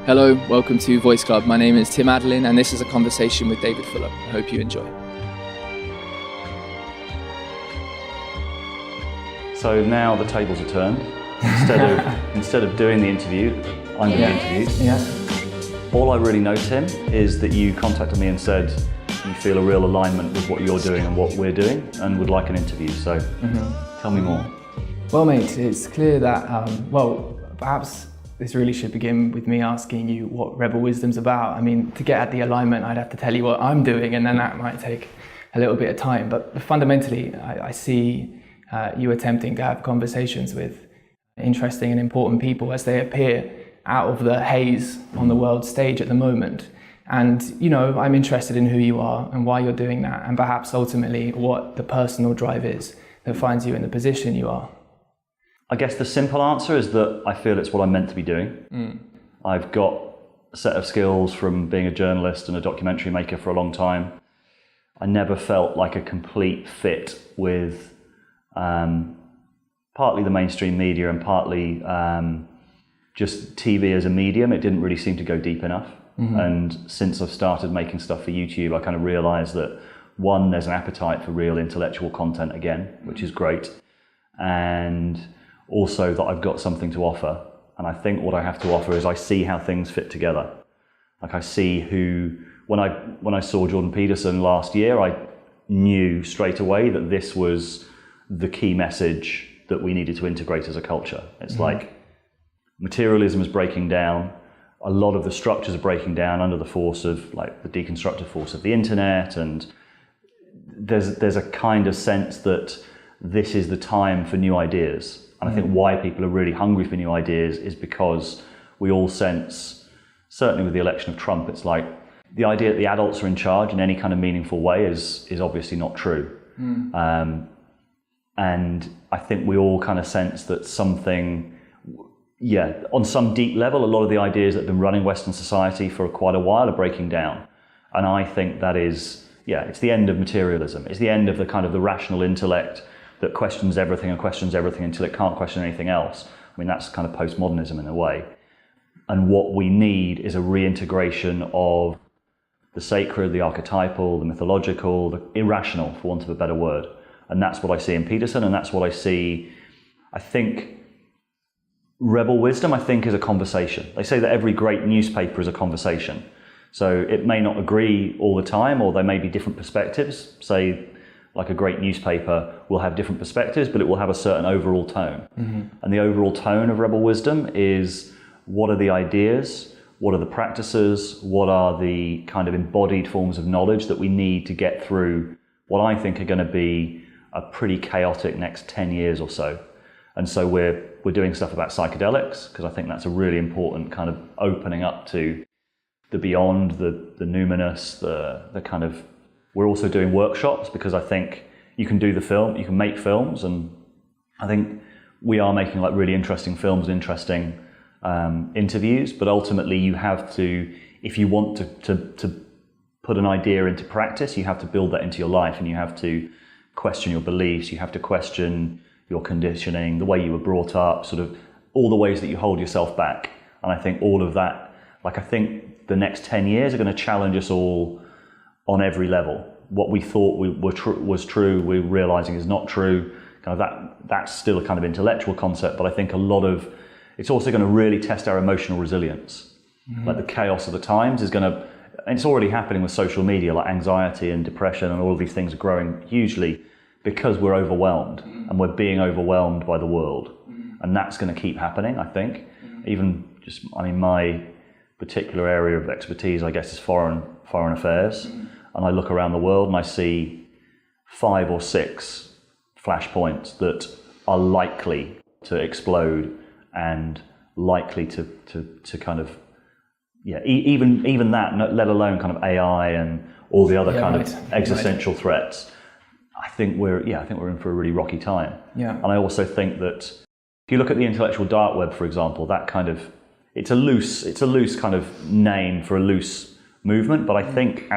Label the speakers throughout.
Speaker 1: Hello, welcome to Voice Club. My name is Tim Adalin and this is a conversation with David Fuller. I hope you enjoy.
Speaker 2: So now the tables are turned. Instead of doing the interview, I'm doing the interview.
Speaker 1: Yeah.
Speaker 2: All I really know, Tim, is that you contacted me and said you feel a real alignment with what you're doing and what we're doing and would like an interview. So tell me more.
Speaker 1: Well, mate, it's clear that, perhaps this really should begin with me asking you what Rebel Wisdom's about. I mean, to get at the alignment, I'd have to tell you what I'm doing, and then that might take a little bit of time. But fundamentally, I see you attempting to have conversations with interesting and important people as they appear out of the haze on the world stage at the moment. And, you know, I'm interested in who you are and why you're doing that, and perhaps ultimately what the personal drive is that finds you in the position you are.
Speaker 2: I guess the simple answer is that I feel it's what I'm meant to be doing. I've got a set of skills from being a journalist and a documentary maker for a long time. I never felt like a complete fit with partly the mainstream media and partly just TV as a medium. It didn't really seem to go deep enough. And since I've started making stuff for YouTube, I kind of realized that, one, there's an appetite for real intellectual content again, which is great. And also that I've got something to offer. And I think what I have to offer is I see how things fit together. Like I see when I saw Jordan Peterson last year, I knew straight away that this was the key message that we needed to integrate as a culture. It's like materialism is breaking down. A lot of the structures are breaking down under the force of like the deconstructive force of the internet. And there's a kind of sense that this is the time for new ideas. And I think why people are really hungry for new ideas is because we all sense, certainly with the election of Trump, it's like the idea that the adults are in charge in any kind of meaningful way is obviously not true. And I think we all kind of sense that something, on some deep level, a lot of the ideas that have been running Western society for quite a while are breaking down. And I think that is, it's the end of materialism. It's the end of the kind of the rational intellect that questions everything until it can't question anything else. I mean, that's kind of postmodernism in a way. And what we need is a reintegration of the sacred, the archetypal, the mythological, the irrational, for want of a better word. And that's what I see in Peterson, and that's what I see, I think, Rebel Wisdom, I think, is a conversation. They say that every great newspaper is a conversation. So it may not agree all the time, or there may be different perspectives. Say, like a great newspaper will have different perspectives, but it will have a certain overall tone. And the overall tone of Rebel Wisdom is, what are the ideas? What are the practices? What are the kind of embodied forms of knowledge that we need to get through what I think are going to be a pretty chaotic next 10 years or so? And so we're doing stuff about psychedelics, because I think that's a really important kind of opening up to the beyond, the numinous, the kind of. We're also doing workshops, because I think you can do the film, you can make films, and I think we are making like really interesting films, interesting interviews, but ultimately you have to, if you want to put an idea into practice, you have to build that into your life, and you have to question your beliefs, you have to question your conditioning, the way you were brought up, sort of all the ways that you hold yourself back. And I think all of that, like I think the next 10 years are going to challenge us all on every level. What we thought was true, we're realizing is not true. Kind of that's still a kind of intellectual concept, but I think it's also going to really test our emotional resilience. Like the chaos of the times is going to, and it's already happening with social media, like anxiety and depression and all of these things are growing hugely because we're overwhelmed and we're being overwhelmed by the world. And that's going to keep happening, I think. Even just, I mean, my particular area of expertise, I guess, is foreign affairs. And I look around the world and I see 5 or 6 flashpoints that are likely to explode and likely to kind of, even that, let alone kind of AI and all the other of existential threats. I think we're in for a really rocky time. And I also think that if you look at the intellectual dark web, for example, that kind of, it's a loose kind of name for a loose movement, but I think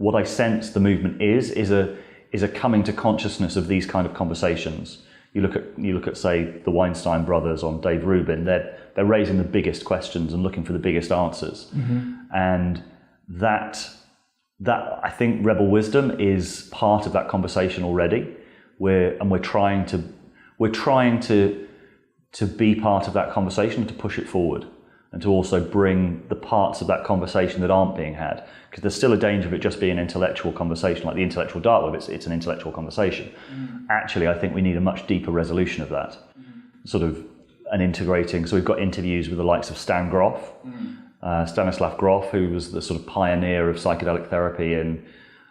Speaker 2: what I sense the movement is a coming to consciousness of these kind of conversations. You look at say the Weinstein brothers on Dave Rubin. They're raising the biggest questions and looking for the biggest answers, and that I think Rebel Wisdom is part of that conversation already. We're trying to be part of that conversation, to push it forward, and to also bring the parts of that conversation that aren't being had. Because there's still a danger of it just being an intellectual conversation, like the intellectual dark web, it's an intellectual conversation. Actually, I think we need a much deeper resolution of that. Sort of an integrating, so we've got interviews with the likes of Stanislav Grof, who was the sort of pioneer of psychedelic therapy in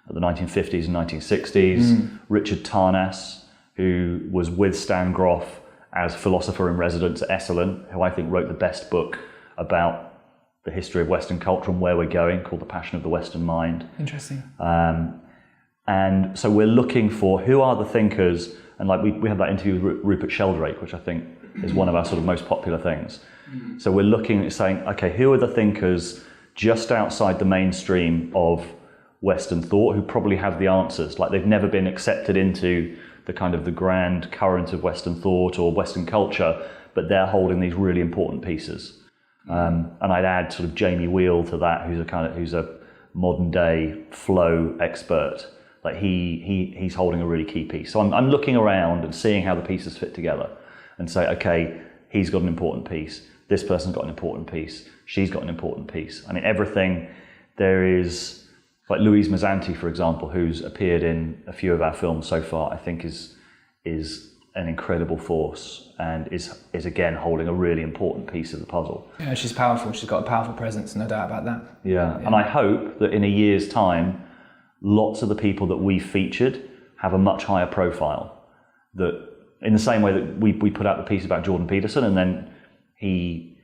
Speaker 2: the 1950s and 1960s. Richard Tarnas, who was with Stan Grof as philosopher in residence at Adalin, who I think wrote the best book about the history of Western culture and where we're going, called The Passion of the Western Mind.
Speaker 1: Interesting.
Speaker 2: And so we're looking for who are the thinkers, and like we had that interview with Rupert Sheldrake, which I think is one of our sort of most popular things. So we're looking at saying, okay, who are the thinkers just outside the mainstream of Western thought who probably have the answers, like they've never been accepted into the kind of the grand current of Western thought or Western culture, but they're holding these really important pieces. And I'd add sort of Jamie Wheal to that, who's a modern day flow expert. Like he's holding a really key piece. So I'm looking around and seeing how the pieces fit together, and say, okay, he's got an important piece. This person's got an important piece. She's got an important piece. I mean, everything. There is like Louise Mazzanti, for example, who's appeared in a few of our films so far. I think is an incredible force and is again holding a really important piece of the puzzle.
Speaker 1: Yeah, she's powerful. She's got a powerful presence, no doubt about that.
Speaker 2: Yeah, and I hope that in a year's time, lots of the people that we featured have a much higher profile. That in the same way that we put out the piece about Jordan Peterson, and then he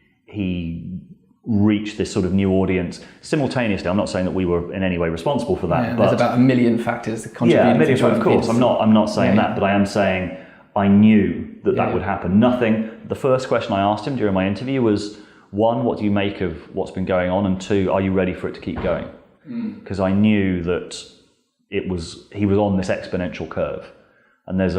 Speaker 2: reach this sort of new audience simultaneously. I'm not saying that we were in any way responsible for that.
Speaker 1: Yeah,
Speaker 2: but
Speaker 1: there's about 1 million factors that contribute.
Speaker 2: Yeah, 1 million.
Speaker 1: To
Speaker 2: Of course,
Speaker 1: Peterson.
Speaker 2: I'm not saying that, but I am saying I knew that would happen. Nothing. The first question I asked him during my interview was, 1, what do you make of what's been going on, and 2, are you ready for it to keep going? Because I knew that he was on this exponential curve, and there's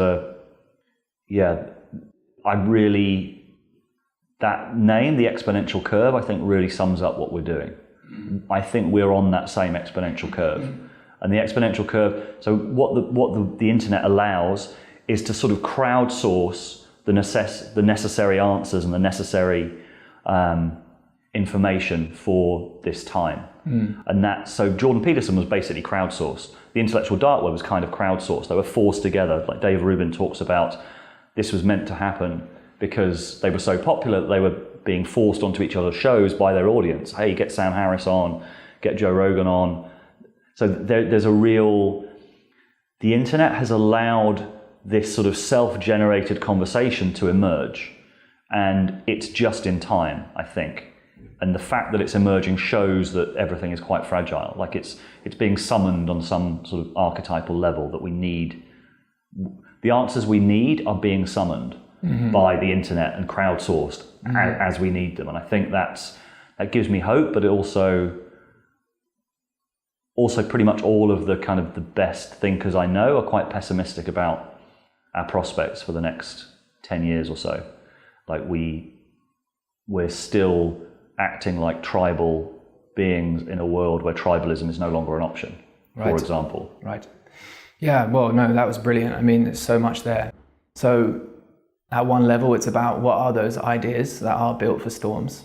Speaker 2: that name, the exponential curve, I think really sums up what we're doing. I think we're on that same exponential curve. And the exponential curve, so what the internet allows is to sort of crowdsource the necessary answers and the necessary information for this time. And so Jordan Peterson was basically crowdsourced. The intellectual dark web was kind of crowdsourced. They were forced together. Like Dave Rubin talks about, this was meant to happen because they were so popular that they were being forced onto each other's shows by their audience. Hey, get Sam Harris on, get Joe Rogan on. So there's the internet has allowed this sort of self-generated conversation to emerge, and it's just in time, I think. And the fact that it's emerging shows that everything is quite fragile. Like it's being summoned on some sort of archetypal level that we need. The answers we need are being summoned by the internet and crowdsourced as we need them. And I think that gives me hope, but it also pretty much all of the kind of the best thinkers I know are quite pessimistic about our prospects for the next 10 years or so. Like we're still acting like tribal beings in a world where tribalism is no longer an option, for example. Right.
Speaker 1: Yeah, well, no, that was brilliant. I mean, there's so much there. So at one level, it's about what are those ideas that are built for storms,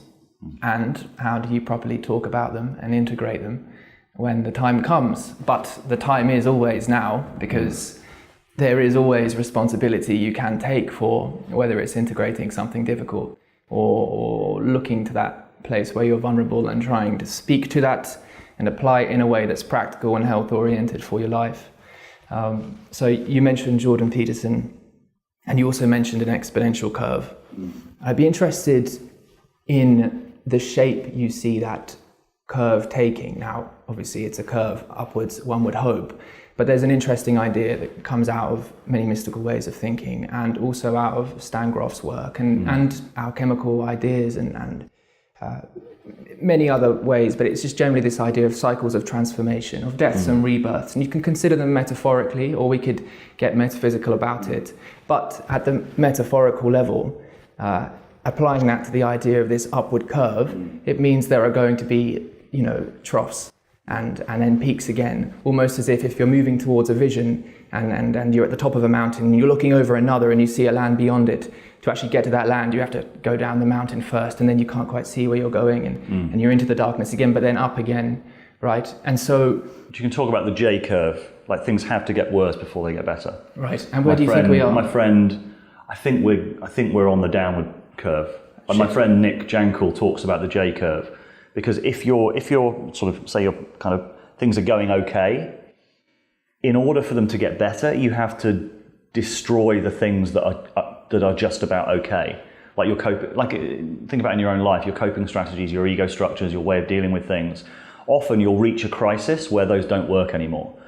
Speaker 1: and how do you properly talk about them and integrate them when the time comes. But the time is always now, because there is always responsibility you can take for whether it's integrating something difficult or looking to that place where you're vulnerable and trying to speak to that and apply it in a way that's practical and health oriented for your life. So you mentioned Jordan Peterson, and you also mentioned an exponential curve. I'd be interested in the shape you see that curve taking. Now, obviously it's a curve upwards, one would hope, but there's an interesting idea that comes out of many mystical ways of thinking, and also out of Stan Grof's work and alchemical ideas and many other ways, but it's just generally this idea of cycles of transformation, of deaths and rebirths. And you can consider them metaphorically, or we could get metaphysical about it. But at the metaphorical level, applying that to the idea of this upward curve, it means there are going to be, troughs and then peaks again, almost as if you're moving towards a vision and you're at the top of a mountain and you're looking over another and you see a land beyond it. To actually get to that land, you have to go down the mountain first, and then you can't quite see where you're going, and you're into the darkness again, but then up again, right? And so
Speaker 2: you can talk about the J curve, like things have to get worse before they get better.
Speaker 1: Right. And where do you think we are?
Speaker 2: My friend, I think we're on the downward curve. And my friend Nick Jankel talks about the J curve, because if you're sort of, say you're kind of, things are going okay, in order for them to get better, you have to destroy the things that are just about okay. Like think about in your own life, your coping strategies, your ego structures, your way of dealing with things. Often you'll reach a crisis where those don't work anymore.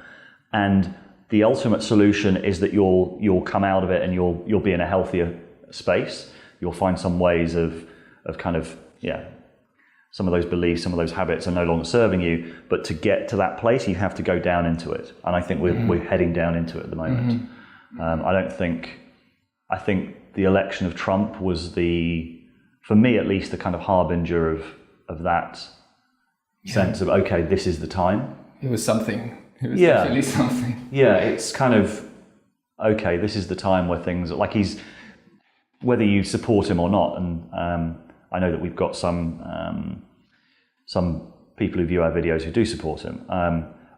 Speaker 2: And the ultimate solution is that you'll come out of it and you'll be in a healthier space. You'll find some ways of kind of, some of those beliefs, some of those habits are no longer serving you. But to get to that place, you have to go down into it. And I think we're heading down into it at the moment. I think the election of Trump was for me at least, the kind of harbinger of that sense of, okay, this is the time.
Speaker 1: It was something. It was definitely something.
Speaker 2: Yeah, it's kind of, okay, this is the time where things, like whether you support him or not, and I know that we've got some people who view our videos who do support him.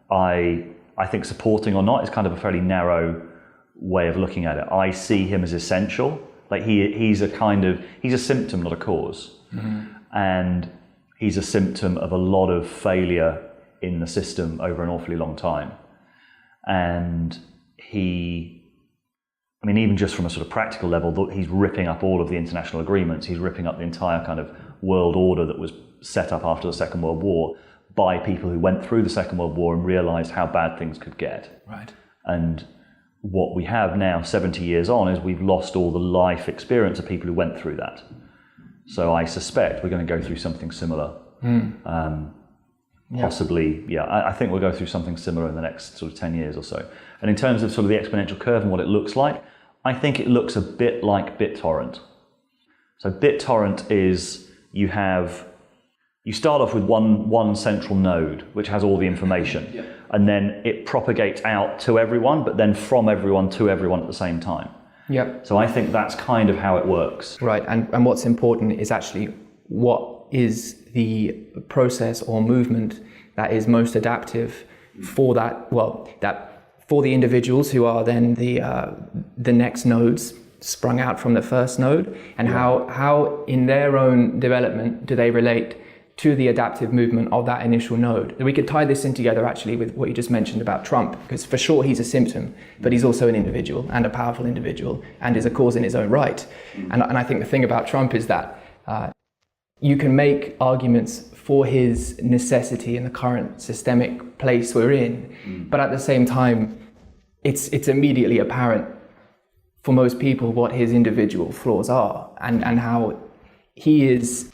Speaker 2: I think supporting or not is kind of a fairly narrow way of looking at it. I see him as essential. Like he's a symptom, not a cause. And he's a symptom of a lot of failure in the system over an awfully long time. And even just from a sort of practical level, he's ripping up all of the international agreements. He's ripping up the entire kind of world order that was set up after the Second World War by people who went through the Second World War and realized how bad things could get.
Speaker 1: Right.
Speaker 2: And what we have now, 70 years on, is we've lost all the life experience of people who went through that. So I suspect we're going to go through something similar. Possibly, I think we'll go through something similar in the next sort of 10 years or so. And in terms of sort of the exponential curve and what it looks like, I think it looks a bit like BitTorrent. So BitTorrent is, you start off with one central node, which has all the information. And then it propagates out to everyone, but then from everyone to everyone at the same time.
Speaker 1: Yep.
Speaker 2: So I think that's kind of how it works.
Speaker 1: Right, and what's important is actually what is the process or movement that is most adaptive for that, for the individuals who are then the next nodes sprung out from the first node, and how in their own development do they relate to the adaptive movement of that initial node. We could tie this in together actually with what you just mentioned about Trump, because for sure he's a symptom, but he's also an individual and a powerful individual and is a cause in his own right. And I think the thing about Trump is that you can make arguments for his necessity in the current systemic place we're in, but at the same time, it's immediately apparent for most people what his individual flaws are and how he is,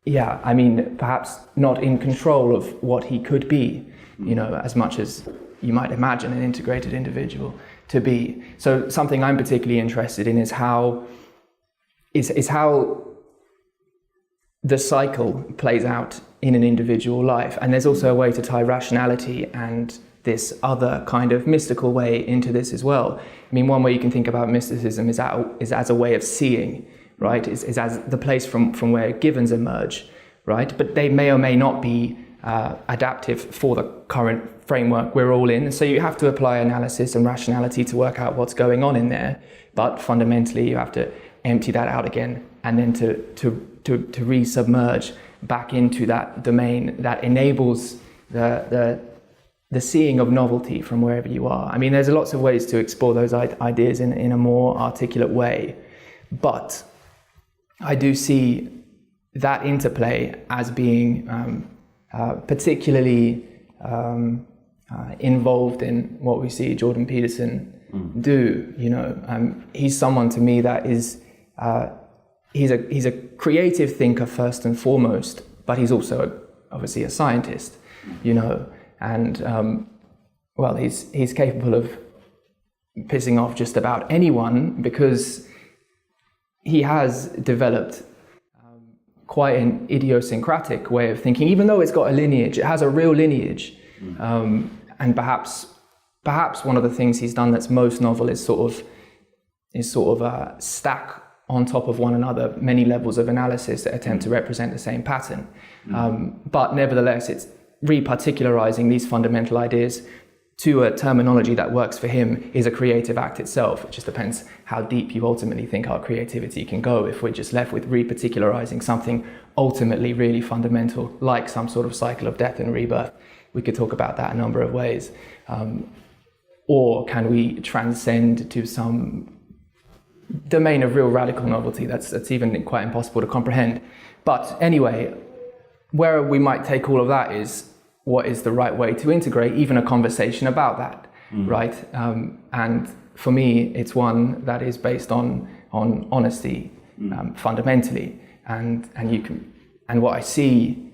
Speaker 1: perhaps not in control of what he could be, as much as you might imagine an integrated individual to be. So something I'm particularly interested in is how the cycle plays out in an individual life. And there's also a way to tie rationality and this other kind of mystical way into this as well. One way you can think about mysticism is as a way of seeing, right? Is as the place from where givens emerge, right? But they may or may not be adaptive for the current framework we're all in. So you have to apply analysis and rationality to work out what's going on in there. But fundamentally, you have to empty that out again and then to resubmerge back into that domain that enables the seeing of novelty from wherever you are. There's lots of ways to explore those ideas in a more articulate way, but I do see that interplay as being particularly involved in what we see Jordan Peterson do. He's someone to me that is he's a creative thinker first and foremost, but he's also obviously a scientist, you know, and well, he's capable of pissing off just about anyone because he has developed quite an idiosyncratic way of thinking, even though it's got a lineage, it has a real lineage. And perhaps one of the things he's done that's most novel is sort of stack on top of one another many levels of analysis that attempt to represent the same pattern. But nevertheless, it's reparticularizing these fundamental ideas to a terminology that works for him is a creative act itself. It just depends how deep you ultimately think our creativity can go if we're just left with reparticularizing something ultimately really fundamental, like some sort of cycle of death and rebirth. We could talk about that a number of ways. Or can we transcend to some domain of real radical novelty that's even quite impossible to comprehend? But anyway, where we might take all of that is what is the right way to integrate even a conversation about that, right? And for me, it's one that is based on honesty, fundamentally. And what I see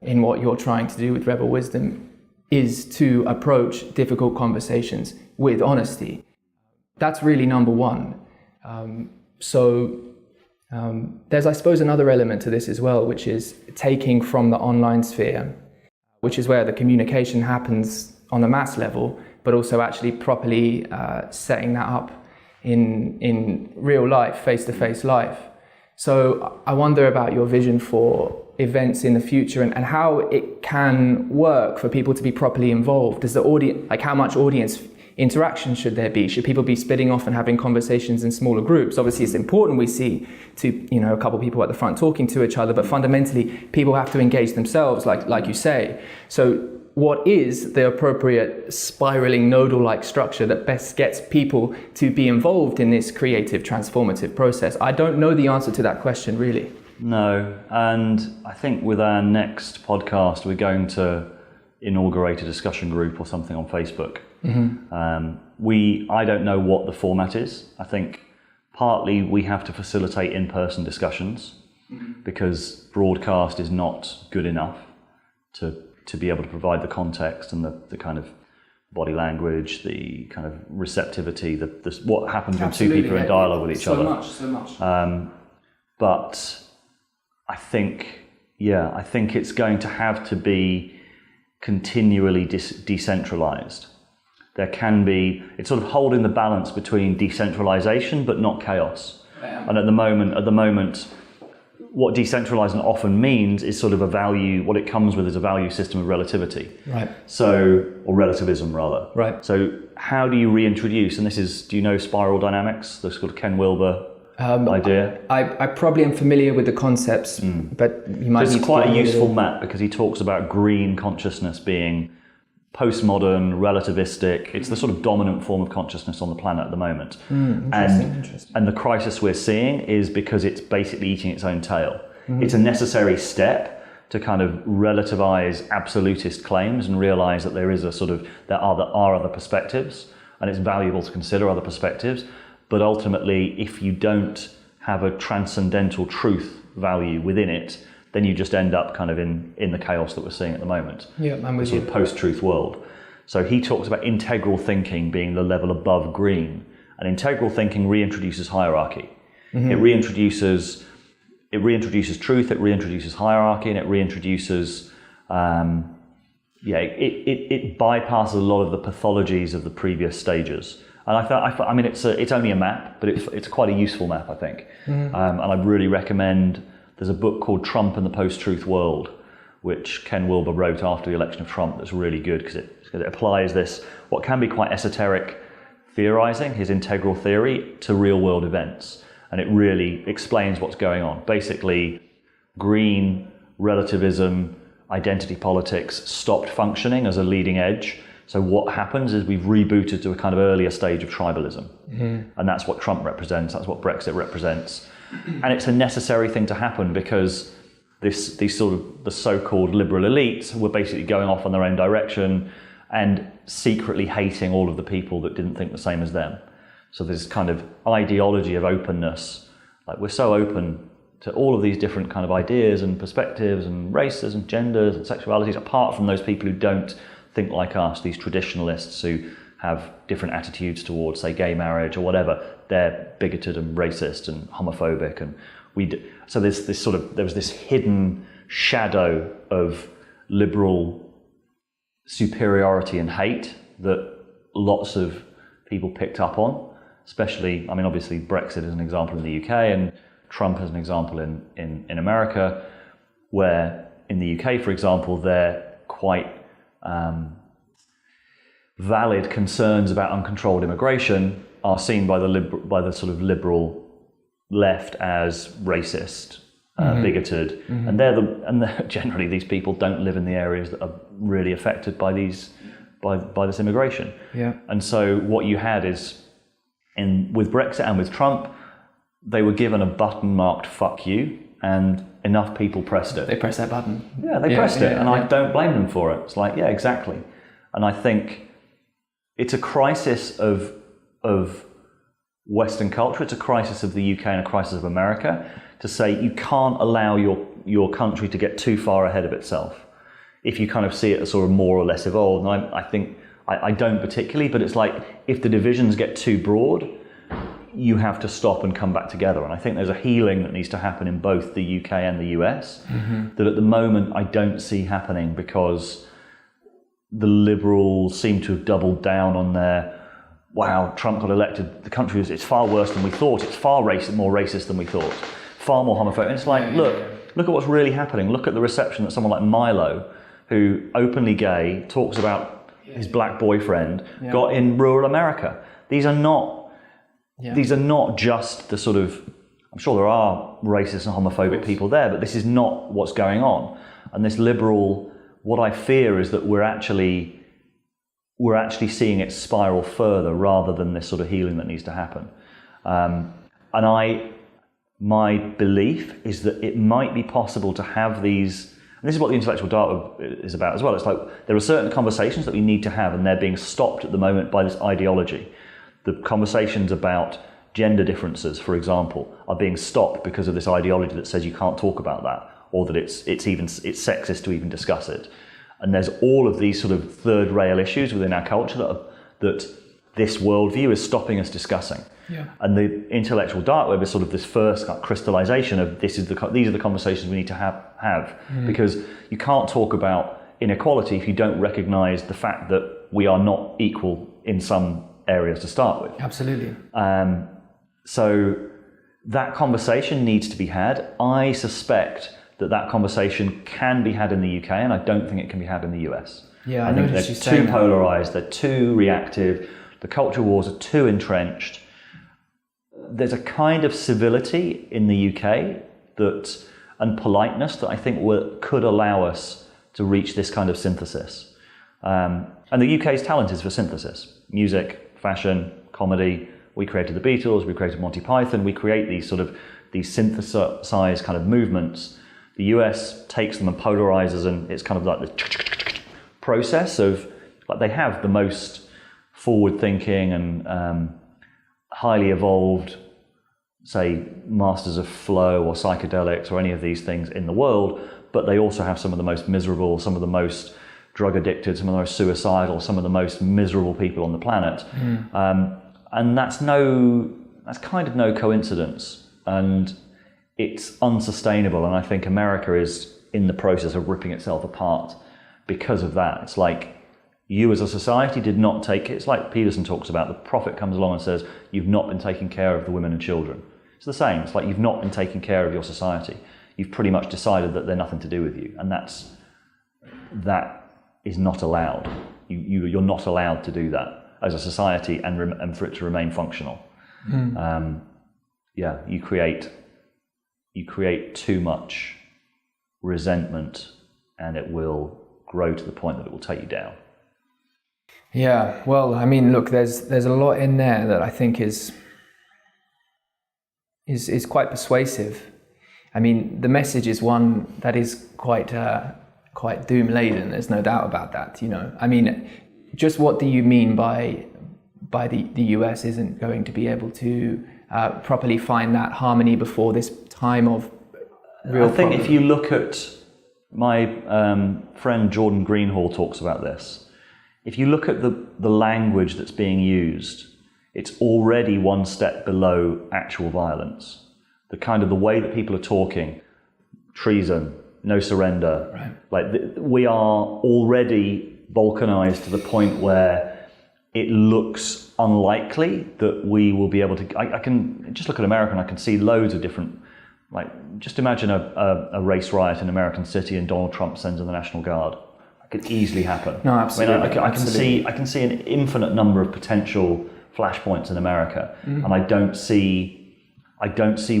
Speaker 1: in what you're trying to do with Rebel Wisdom is to approach difficult conversations with honesty. That's really number one. There's, I suppose, another element to this as well, which is taking from the online sphere, which is where the communication happens on the mass level, but also actually properly setting that up in real life, face-to-face life. So I wonder about your vision for events in the future and how it can work for people to be properly involved. Does the audience, like how much audience interaction should there be? Should people be splitting off and having conversations in smaller groups? Obviously, it's important we see a couple of people at the front talking to each other, but fundamentally, people have to engage themselves, like you say. So what is the appropriate spiraling nodal-like structure that best gets people to be involved in this creative, transformative process? I don't know the answer to that question, really.
Speaker 2: No, and I think with our next podcast, we're going to inaugurate a discussion group or something on Facebook. I don't know what the format is. I think partly we have to facilitate in-person discussions because broadcast is not good enough to be able to provide the context and the kind of body language, the kind of receptivity, what happens when two people are in dialogue with each other.
Speaker 1: So much.
Speaker 2: But I think it's going to have to be continually decentralized. There can be, it's sort of holding the balance between decentralization but not chaos. Yeah. And at the moment, what decentralizing often means is sort of what it comes with is a value system of relativity.
Speaker 1: Right.
Speaker 2: Or relativism rather.
Speaker 1: Right.
Speaker 2: So how do you reintroduce, and do you know spiral dynamics, the sort of Ken Wilber idea?
Speaker 1: I probably am familiar with the concepts, but you might.
Speaker 2: It's quite a useful map because he talks about green consciousness being postmodern, relativistic. It's the sort of dominant form of consciousness on the planet at the moment.
Speaker 1: Interesting.
Speaker 2: And the crisis we're seeing is because it's basically eating its own tail. It's a necessary step to kind of relativize absolutist claims and realize that there are other perspectives, and it's valuable to consider other perspectives. But ultimately, if you don't have a transcendental truth value within it, then you just end up kind of in the chaos that we're seeing at the moment.
Speaker 1: Yeah, I'm with you.
Speaker 2: It's a post-truth world. So he talks about integral thinking being the level above green. And integral thinking reintroduces hierarchy. It reintroduces truth, it reintroduces hierarchy, and it reintroduces it bypasses a lot of the pathologies of the previous stages. And I mean, it's only a map, but it's quite a useful map, I think. And I really recommend. There's a book called Trump and the Post-Truth World, which Ken Wilber wrote after the election of Trump. That's really good because it applies this, what can be quite esoteric theorizing, his integral theory, to real-world events. And it really explains what's going on. Basically, green relativism, identity politics stopped functioning as a leading edge. So what happens is we've rebooted to a kind of earlier stage of tribalism. And that's what Trump represents, that's what Brexit represents. And it's a necessary thing to happen because these sort of the so-called liberal elites were basically going off on their own direction and secretly hating all of the people that didn't think the same as them. So there's kind of ideology of openness, like we're so open to all of these different kind of ideas and perspectives and races and genders and sexualities, apart from those people who don't think like us, these traditionalists who have different attitudes towards, say, gay marriage or whatever. They're bigoted and racist and homophobic, and so there was this hidden shadow of liberal superiority and hate that lots of people picked up on, especially, I mean, obviously Brexit is an example in the UK and Trump is an example in America, where in the UK, for example, they're quite valid concerns about uncontrolled immigration are seen by the sort of liberal left as racist, bigoted, and generally these people don't live in the areas that are really affected by this immigration.
Speaker 1: Yeah.
Speaker 2: And so what you had is with Brexit and with Trump, they were given a button marked "fuck you," and enough people pressed it.
Speaker 1: They pressed that button.
Speaker 2: Yeah, they pressed it, and I don't blame them for it. It's like, yeah, exactly. And I think it's a crisis of Western culture. It's a crisis of the UK and a crisis of America to say you can't allow your country to get too far ahead of itself. If you kind of see it as sort of more or less evolved, and I think I don't particularly, but it's like if the divisions get too broad, you have to stop and come back together. And I think there's a healing that needs to happen in both the UK and the US that at the moment I don't see happening, because the liberals seem to have doubled down on their, wow, Trump got elected, the country it's far worse than we thought, it's far more racist than we thought, far more homophobic. And it's like, look at what's really happening. Look at the reception that someone like Milo, who openly gay, talks about his black boyfriend, got in rural America. These are not just the sort of, I'm sure there are racist and homophobic people there, but this is not what's going on. And this liberal, what I fear is that we're actually seeing it spiral further rather than this sort of healing that needs to happen. My belief is that it might be possible to have these, and this is what the intellectual dark web is about as well. It's like there are certain conversations that we need to have, and they're being stopped at the moment by this ideology. The conversations about gender differences, for example, are being stopped because of this ideology that says you can't talk about that, or that it's sexist to even discuss it. And there's all of these sort of third rail issues within our culture that this worldview is stopping us discussing. Yeah. And the intellectual dark web is sort of this first crystallization of these are the conversations we need to have because you can't talk about inequality if you don't recognize the fact that we are not equal in some areas to start with.
Speaker 1: Absolutely.
Speaker 2: So that conversation needs to be had. I suspect that conversation can be had in the UK, and I don't think it can be had in the US.
Speaker 1: Yeah,
Speaker 2: I think they're too polarized, they're too reactive, the culture wars are too entrenched. There's a kind of civility in the UK and politeness that I think could allow us to reach this kind of synthesis. And the UK's talent is for synthesis. Music, fashion, comedy. We created the Beatles, we created Monty Python, we create these synthesized kind of movements. The US takes them and polarizes, and it's kind of like the process of, like, they have the most forward-thinking and highly evolved, say, masters of flow or psychedelics or any of these things in the world, but they also have some of the most miserable, some of the most drug addicted, some of the most suicidal, some of the most miserable people on the planet. And that's kind of no coincidence. And it's unsustainable, and I think America is in the process of ripping itself apart because of that. It's like you as a society did not take it. It's like Peterson talks about, the prophet comes along and says, you've not been taking care of the women and children. It's the same. It's like you've not been taking care of your society. You've pretty much decided that they're nothing to do with you, and that is not allowed. You're not allowed to do that as a society and for it to remain functional. You create too much resentment, and it will grow to the point that it will take you down.
Speaker 1: Yeah, well, I mean, look, there's a lot in there that I think is quite persuasive. I mean, the message is one that is quite doom laden. There's no doubt about that. You know, I mean, just what do you mean by the US isn't going to be able to properly find that harmony before this time of real
Speaker 2: I think
Speaker 1: problem.
Speaker 2: if you look at my friend Jordan Greenhall talks about this. If you look at the language that's being used, it's already one step below actual violence. The way that people are talking, treason, no surrender.
Speaker 1: Right.
Speaker 2: Like we are already balkanized to the point where it looks unlikely that we will be able to. I can just look at America and I can see loads of different. Like, just imagine a race riot in an American city and Donald Trump sends in the National Guard. It could easily happen.
Speaker 1: No, absolutely.
Speaker 2: I mean, I can see an infinite number of potential flashpoints in America, and I don't see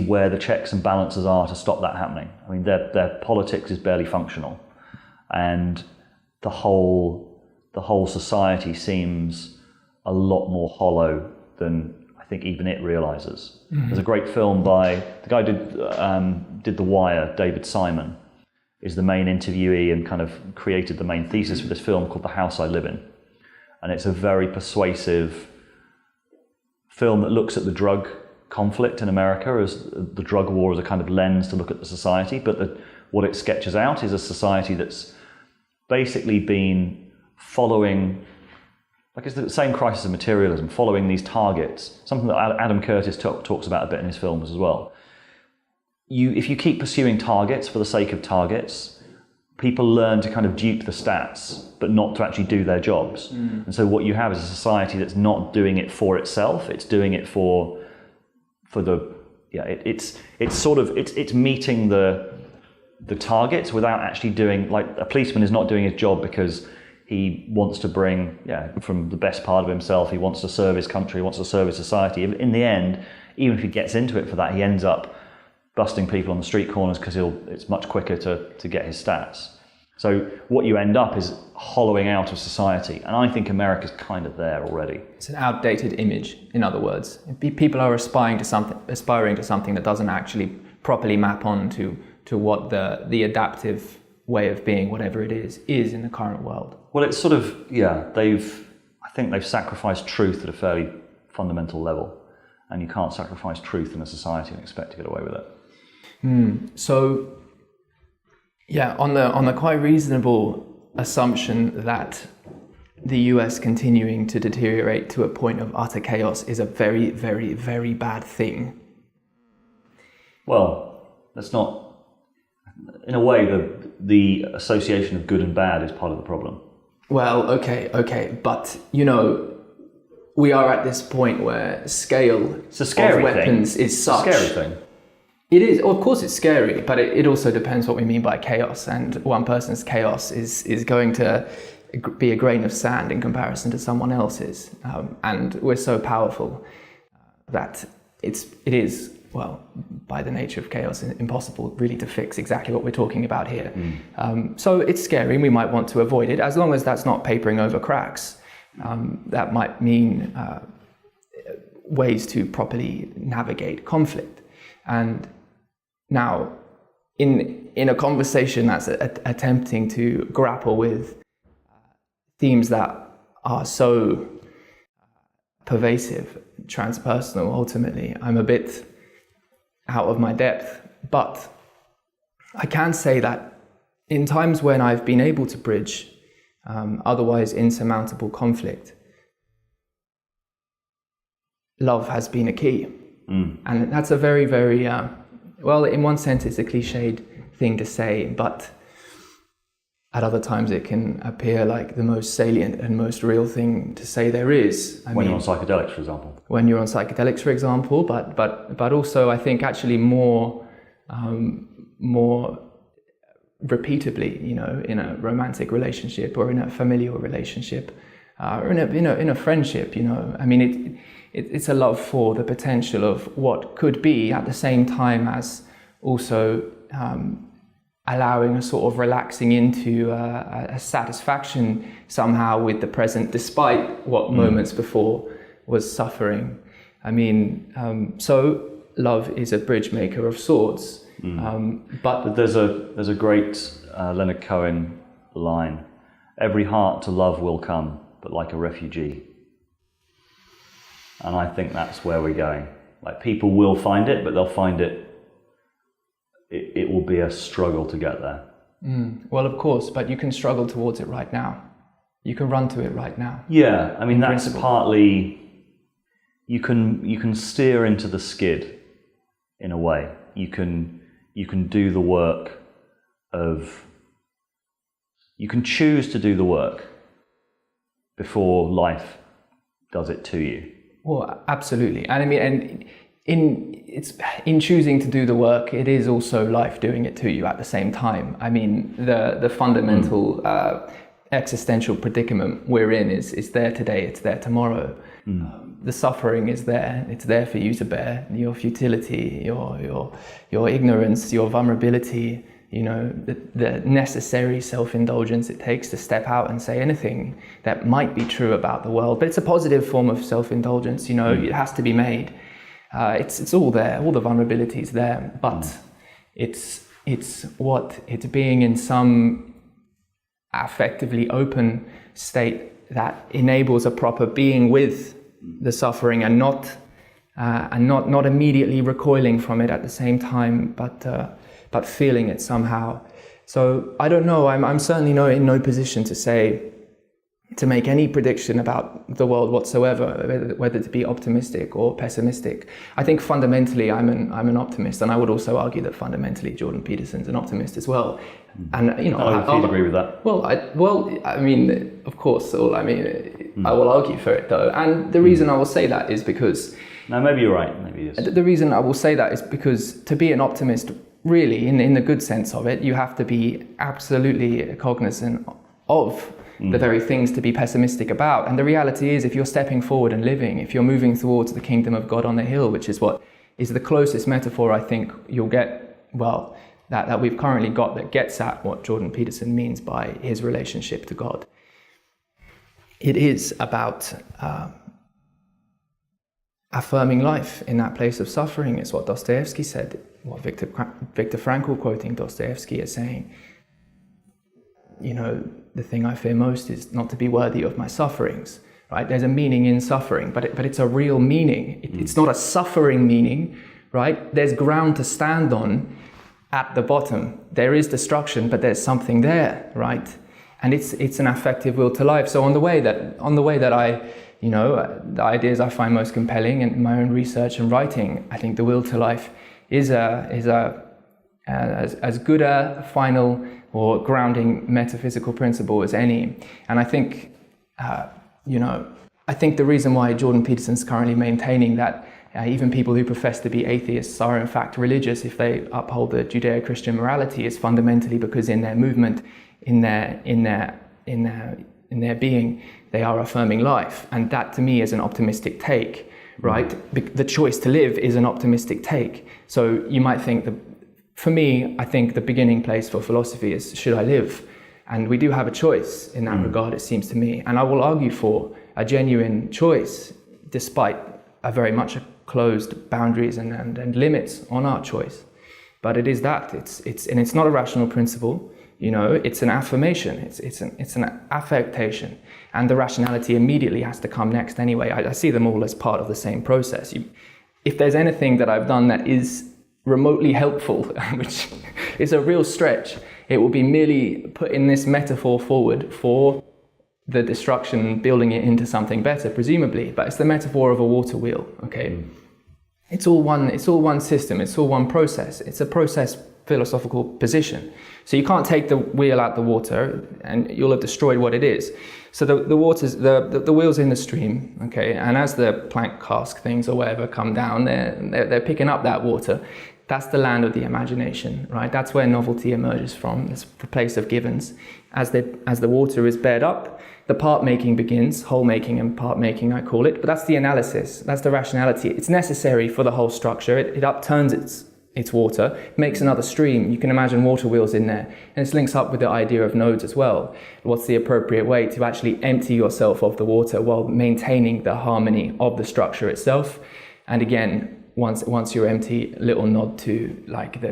Speaker 2: where the checks and balances are to stop that happening. I mean, their politics is barely functional, and the whole society seems a lot more hollow than I think even it realizes. There's a great film by the guy who did The Wire, David Simon, is the main interviewee and kind of created the main thesis for this film called The House I Live In. And it's a very persuasive film that looks at the drug conflict in America as the drug war as a kind of lens to look at the society. But what it sketches out is a society that's basically been following, like it's the same crisis of materialism, following these targets, something that Adam Curtis talks about a bit in his films as well. If you keep pursuing targets for the sake of targets, people learn to kind of dupe the stats, but not to actually do their jobs. And so what you have is a society that's not doing it for itself, it's doing it for the, it's meeting the targets without actually doing, like a policeman is not doing his job because he wants to bring, from the best part of himself, he wants to serve his country, he wants to serve his society. In the end, even if he gets into it for that, he ends up busting people on the street corners because it's much quicker to get his stats. So what you end up is hollowing out of society. And I think America's kind of there already.
Speaker 1: It's an outdated image, in other words. People are aspiring to something that doesn't actually properly map on to what the adaptive way of being, whatever it is in the current world.
Speaker 2: Well, it's sort of, I think they've sacrificed truth at a fairly fundamental level. And you can't sacrifice truth in a society and expect to get away with it.
Speaker 1: So, on the quite reasonable assumption that the US continuing to deteriorate to a point of utter chaos is a very, very, very bad thing.
Speaker 2: Well, that's not, in a way, the association of good and bad is part of the problem.
Speaker 1: Well, okay, but we are at this point where scale of weapons is such.
Speaker 2: It's a scary thing.
Speaker 1: It is, of course it's scary, but it also depends what we mean by chaos, and one person's chaos is going to be a grain of sand in comparison to someone else's, and we're so powerful that it is, well, by the nature of chaos, impossible really to fix exactly what we're talking about here. So it's scary, and we might want to avoid it, as long as that's not papering over cracks. That might mean ways to properly navigate conflict. And now, in a conversation that's attempting to grapple with themes that are so pervasive, transpersonal, ultimately, I'm a bit out of my depth. But I can say that in times when I've been able to bridge otherwise insurmountable conflict, love has been a key. And that's a very, very, well, in one sense it's a cliched thing to say, but at other times it can appear like the most salient and most real thing to say there is.
Speaker 2: When you're on psychedelics, for example.
Speaker 1: When you're on psychedelics, for example, but also I think actually more repeatedly, in a romantic relationship or in a familial relationship, or in a friendship, I mean, it's a love for the potential of what could be, at the same time as also allowing a sort of relaxing into a satisfaction somehow with the present, despite what moments before was suffering. I mean, so love is a bridge maker of sorts. But
Speaker 2: there's a great Leonard Cohen line: "Every heart to love will come, but like a refugee." And I think that's where we're going. Like, people will find it, but they'll find it will be a struggle to get there.
Speaker 1: Well, of course, but you can struggle towards it right now. You can run to it right now.
Speaker 2: Yeah, I mean, that's
Speaker 1: principle.
Speaker 2: partly, you can steer into the skid in a way. You can do the work of, you can choose to do the work before life does it to you. Well,
Speaker 1: absolutely. And I mean, and in choosing to do the work, it is also life doing it to you at the same time. I mean, the fundamental existential predicament we're in is there today, it's there tomorrow. The suffering is there, it's there for you to bear. Your futility, your ignorance, your vulnerability, you know, the necessary self-indulgence it takes to step out and say anything that might be true about the world. But it's a positive form of self-indulgence, you know, it has to be made. It's all there, all the vulnerability is there, but it's being in some affectively open state that enables a proper being with the suffering and not immediately recoiling from it at the same time, but feeling it somehow. So I don't know. I'm certainly in no position to make any prediction about the world whatsoever, whether to be optimistic or pessimistic. I think fundamentally I'm an optimist, and I would also argue that fundamentally Jordan Peterson's an optimist as well. And
Speaker 2: I'd agree with that.
Speaker 1: I mean, of course. I will argue for it though, and the reason I will say that is because.
Speaker 2: No, maybe you're right. Maybe it is.
Speaker 1: The reason I will say that is because to be an optimist, really, in the good sense of it, you have to be absolutely cognizant of the very things to be pessimistic about. And the reality is, if you're stepping forward and living, if you're moving towards the kingdom of God on the hill, which is what is the closest metaphor I think you'll get, well, that we've currently got, that gets at what Jordan Peterson means by his relationship to God. It is about affirming life in that place of suffering. It's what Dostoevsky said, what Viktor Frankl, quoting Dostoevsky, is saying. You know, the thing I fear most is not to be worthy of my sufferings, right? There's a meaning in suffering, but it's a real meaning. It's not a suffering meaning, right? There's ground to stand on at the bottom. There is destruction, but there's something there, right? And it's an affective will to life. So on the way that I, you know, the ideas I find most compelling in my own research and writing, I think the will to life is as good a final or grounding metaphysical principle as any. And I think, I think the reason why Jordan Peterson's currently maintaining that even people who profess to be atheists are in fact religious if they uphold the Judeo-Christian morality is fundamentally because in their movement, in their being, they are affirming life. And that to me is an optimistic take, right? The choice to live is an optimistic take. So you might think for me, I think the beginning place for philosophy is, should I live? And we do have a choice in that regard, it seems to me. And I will argue for a genuine choice, despite a very much closed boundaries and limits on our choice. But it is that, it's not a rational principle, you know, it's an affirmation, it's an affectation. And the rationality immediately has to come next anyway. I see them all as part of the same process. If there's anything that I've done that is remotely helpful, which is a real stretch, it will be merely putting this metaphor forward for the destruction, building it into something better, presumably. But it's the metaphor of a water wheel, okay? It's all one system, it's all one process. It's a process philosophical position. So you can't take the wheel out the water and you'll have destroyed what it is. So the wheel's in the stream, okay, and as the plank cask things or whatever come down, they're picking up that water. That's the land of the imagination, right? That's where novelty emerges from. It's the place of givens. As the water is bared up, the part making begins, whole making and part making, I call it. But that's the analysis. That's the rationality. It's necessary for the whole structure. It upturns its water, makes another stream. You can imagine water wheels in there. And this links up with the idea of nodes as well. What's the appropriate way to actually empty yourself of the water while maintaining the harmony of the structure itself? And again, once you're empty, little nod to like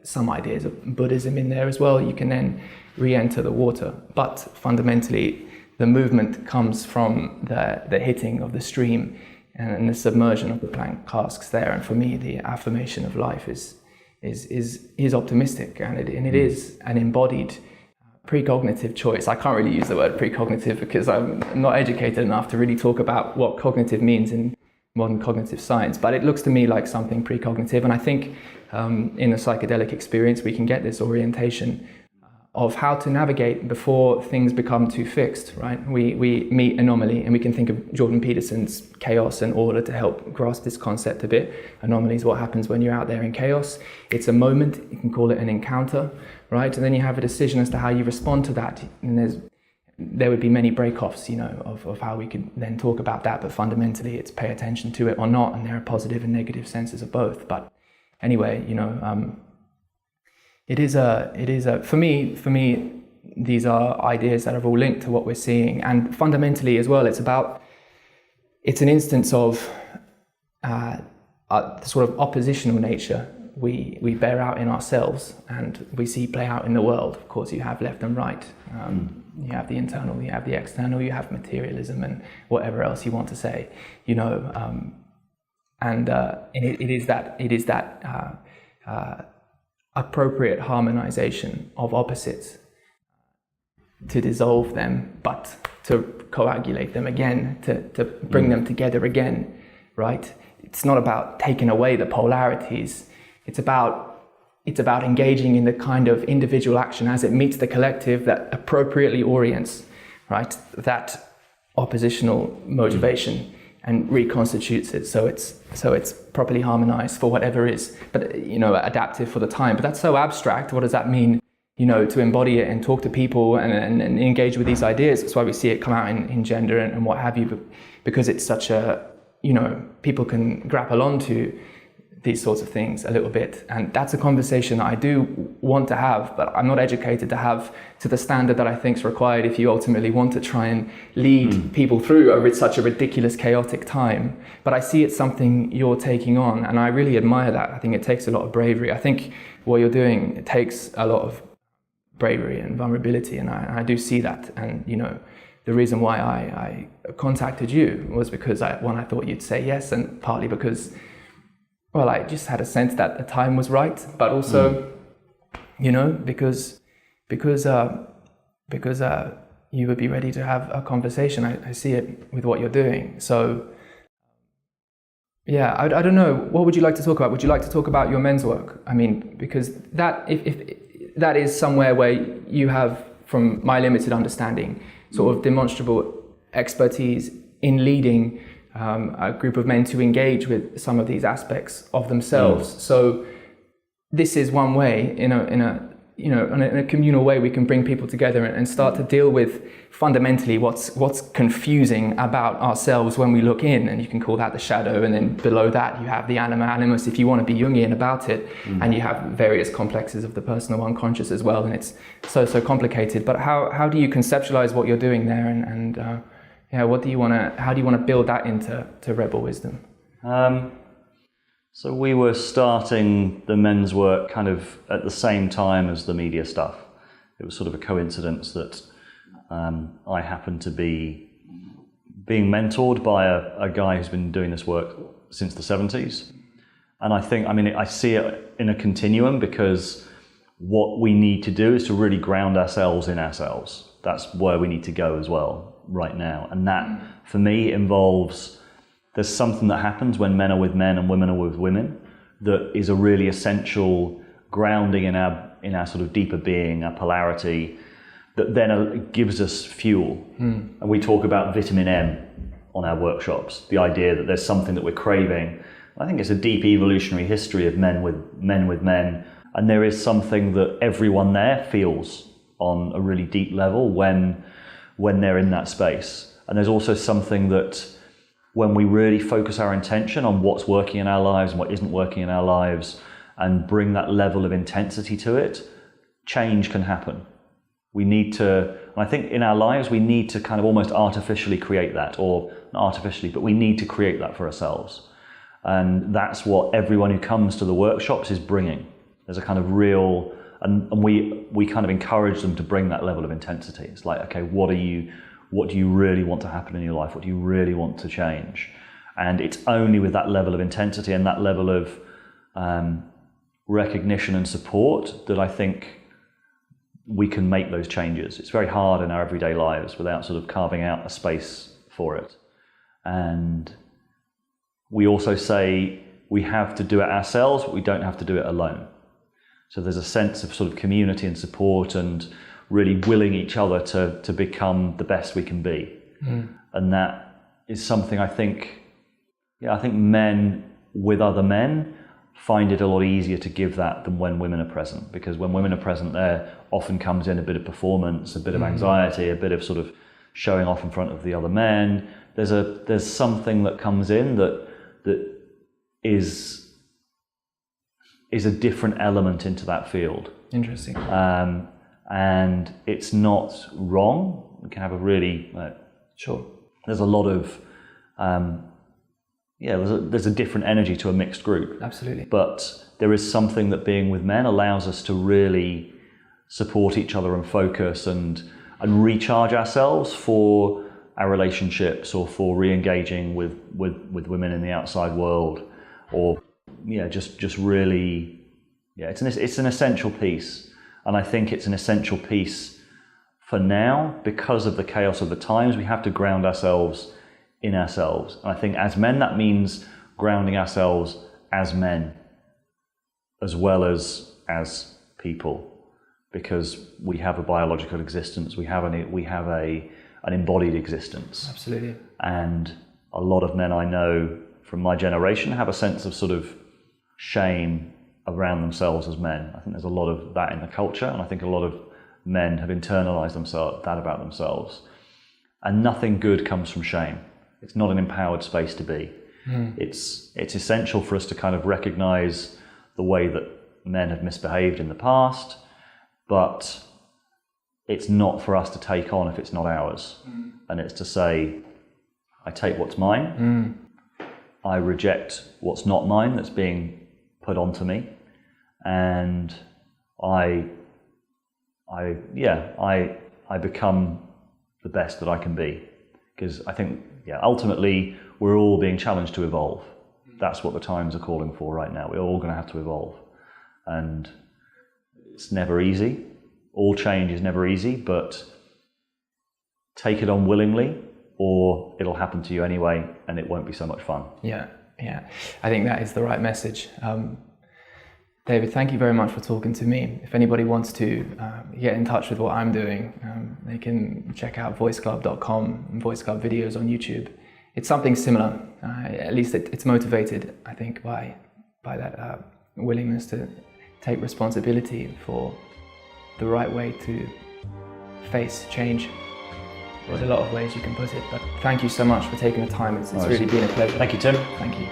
Speaker 1: some ideas of Buddhism in there as well. You can then re-enter the water. But fundamentally, the movement comes from the hitting of the stream and the submersion of the plank casks there. And for me, the affirmation of life is is optimistic, and it is an embodied precognitive choice. I can't really use the word precognitive because I'm not educated enough to really talk about what cognitive means in modern cognitive science, but it looks to me like something precognitive, and I think in a psychedelic experience we can get this orientation of how to navigate before things become too fixed, right? We meet anomaly, and we can think of Jordan Peterson's chaos and order to help grasp this concept a bit. Anomaly is what happens when you're out there in chaos. It's a moment, you can call it an encounter, right? And then you have a decision as to how you respond to that. And there would be many break-offs, of how we could then talk about that, but fundamentally it's pay attention to it or not, and there are positive and negative senses of both. But anyway, it is for me, these are ideas that are all linked to what we're seeing. And fundamentally as well, it's an instance of the sort of oppositional nature we bear out in ourselves and we see play out in the world. Of course, you have left and right. You have the internal, you have the external, you have materialism and whatever else you want to say, and it is that appropriate harmonization of opposites to dissolve them, but to coagulate them again, to bring them together again, right? It's not about taking away the polarities. It's about engaging in the kind of individual action as it meets the collective that appropriately orients, right, that oppositional motivation and reconstitutes it so it's properly harmonized for whatever is, but adaptive for the time. But that's so abstract. What does that mean? To embody it and talk to people and engage with these ideas. That's why we see it come out in gender and what have you, because it's such a, people can grapple onto these sorts of things a little bit. And that's a conversation that I do want to have, but I'm not educated to have to the standard that I think is required if you ultimately want to try and lead people through over such a ridiculous, chaotic time. But I see it's something you're taking on, and I really admire that. I think it takes a lot of bravery. I think what you're doing, it takes a lot of bravery and vulnerability, and I do see that. And the reason why I contacted you was because I thought you'd say yes, and partly because, well, I just had a sense that the time was right, but also, because you would be ready to have a conversation. I see it with what you're doing. So, yeah, I don't know. What would you like to talk about? Would you like to talk about your men's work? I mean, because that, if that is somewhere where you have, from my limited understanding, sort of demonstrable expertise in leading a group of men to engage with some of these aspects of themselves. So this is one way, in a communal way, we can bring people together and start to deal with fundamentally what's confusing about ourselves when we look in, and you can call that the shadow, and then below that you have the anima animus if you want to be Jungian about it, and you have various complexes of the personal unconscious as well, and it's so complicated. But how do you conceptualize what you're doing there, and how do you want to build that into Rebel Wisdom?
Speaker 2: So we were starting the men's work kind of at the same time as the media stuff. It was sort of a coincidence that I happened to be being mentored by a guy who's been doing this work since the 70s. And I see it in a continuum, because what we need to do is to really ground ourselves in ourselves. That's where we need to go as well right now. And that, for me, involves, there's something that happens when men are with men and women are with women that is a really essential grounding in our sort of deeper being, our polarity, that then gives us fuel. And we talk about vitamin M on our workshops, the idea that there's something that we're craving. I think it's a deep evolutionary history of men with men, and there is something that everyone there feels on a really deep level when they're in that space. And there's also something that, when we really focus our intention on what's working in our lives and what isn't working in our lives, and bring that level of intensity to it, change can happen. We need to, and I think in our lives, we need to kind of almost artificially create that, or not artificially, but we need to create that for ourselves. And that's what everyone who comes to the workshops is bringing. There's a kind of real, and we kind of encourage them to bring that level of intensity. It's like, okay, what do you really want to happen in your life? What do you really want to change? And it's only with that level of intensity and that level of recognition and support that I think we can make those changes. It's very hard in our everyday lives without sort of carving out a space for it. And we also say we have to do it ourselves, but we don't have to do it alone. So there's a sense of sort of community and support and really willing each other to become the best we can be. And that is something I think men with other men find it a lot easier to give that than when women are present, because when women are present, there often comes in a bit of performance, a bit of anxiety, a bit of sort of showing off in front of the other men. There's something that comes in that is a different element into that field. Interesting. And it's not wrong. We can have a really sure. There's a lot of there's a different energy to a mixed group.
Speaker 1: Absolutely.
Speaker 2: But there is something that being with men allows us to really support each other and focus and recharge ourselves for our relationships or for re-engaging with women in the outside world, or just really it's an essential piece. And I think it's an essential piece for now because of the chaos of the times. We have to ground ourselves in ourselves. And I think as men, that means grounding ourselves as men as well as people, because we have a biological existence, we have an embodied existence.
Speaker 1: Absolutely.
Speaker 2: And a lot of men I know from my generation have a sense of sort of shame around themselves as men. I think there's a lot of that in the culture, and I think a lot of men have internalized that about themselves. And nothing good comes from shame. It's not an empowered space to be. It's essential for us to kind of recognize the way that men have misbehaved in the past, but it's not for us to take on if it's not ours. And it's to say, I take what's mine, I reject what's not mine that's being put onto me, and I become the best that I can be. Because I think, ultimately, we're all being challenged to evolve. That's what the times are calling for right now. We're all going to have to evolve. And it's never easy. All change is never easy, but take it on willingly, or it'll happen to you anyway, and it won't be so much fun.
Speaker 1: Yeah. I think that is the right message. David, thank you very much for talking to me. If anybody wants to get in touch with what I'm doing, they can check out voiceclub.com and Voice Club videos on YouTube. It's something similar. At least it's motivated, I think, by that willingness to take responsibility for the right way to face change. There's a lot of ways you can put it, but thank you so much for taking the time. It's really been a pleasure.
Speaker 2: Thank you, Tim.
Speaker 1: Thank you.